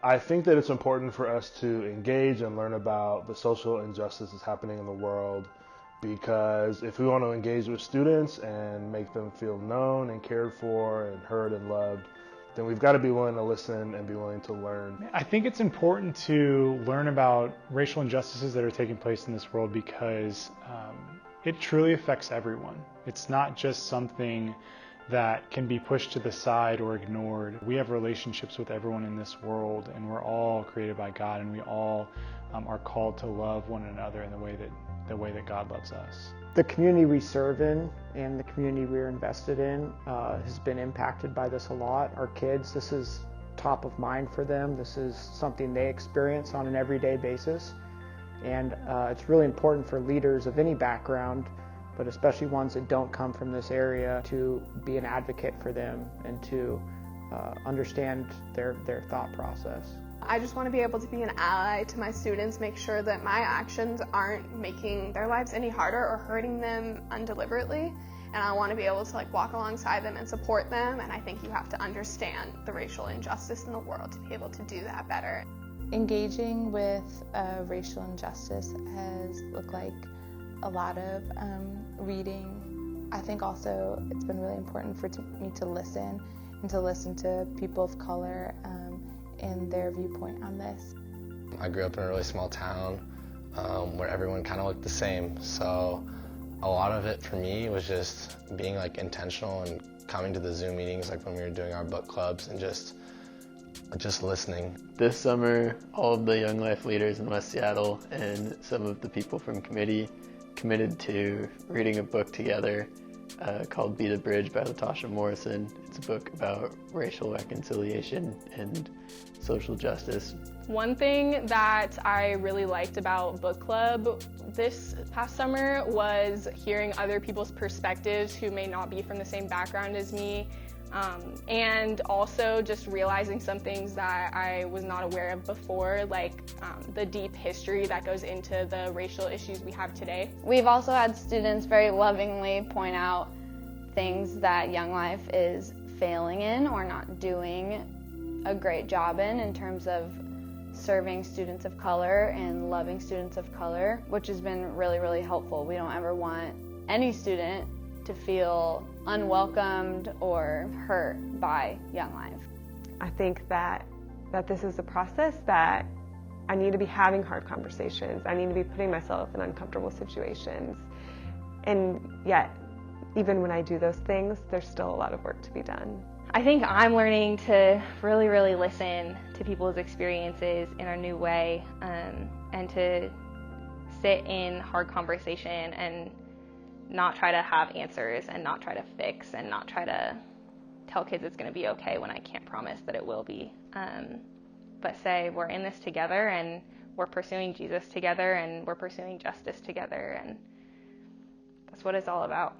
I think that it's important for us to engage and learn about the social injustices happening in the world, because if we want to engage with students and make them feel known and cared for and heard and loved, then we've got to be willing to listen and be willing to learn. I think it's important to learn about racial injustices that are taking place in this world because it truly affects everyone. It's not just something that can be pushed to the side or ignored. We have relationships with everyone in this world, and we're all created by God, and we all are called to love one another in the way that God loves us. The community we serve in and the community we're invested in has been impacted by this a lot. Our kids, this is top of mind for them. This is something they experience on an everyday basis. And it's really important for leaders of any background, but especially ones that don't come from this area, to be an advocate for them and to understand their thought process. I just want to be able to be an ally to my students, make sure that my actions aren't making their lives any harder or hurting them undeliberately. And I want to be able to walk alongside them and support them. And I think you have to understand the racial injustice in the world to be able to do that better. Engaging with racial injustice has looked like a lot of reading. I think also it's been really important for me to listen to people of color and their viewpoint on this. I grew up in a really small town where everyone kind of looked the same, so a lot of it for me was just being intentional and coming to the Zoom meetings when we were doing our book clubs and just listening. This summer, all of the Young Life leaders in West Seattle and some of the people from committee committed to reading a book together called Be the Bridge by Latasha Morrison. It's a book about racial reconciliation and social justice. One thing that I really liked about book club this past summer was hearing other people's perspectives who may not be from the same background as me. And also just realizing some things that I was not aware of before, the deep history that goes into the racial issues we have today. We've also had students very lovingly point out things that Young Life is failing in or not doing a great job in terms of serving students of color and loving students of color, which has been really, really helpful. We don't ever want any student to feel unwelcomed or hurt by Young Life. I think that this is a process that I need to be having hard conversations. I need to be putting myself in uncomfortable situations. And yet, even when I do those things, there's still a lot of work to be done. I think I'm learning to really, really listen to people's experiences in a new way, and to sit in hard conversation and not try to have answers and not try to fix and not try to tell kids it's going to be okay when I can't promise that it will be. But say we're in this together and we're pursuing Jesus together and we're pursuing justice together, and that's what it's all about.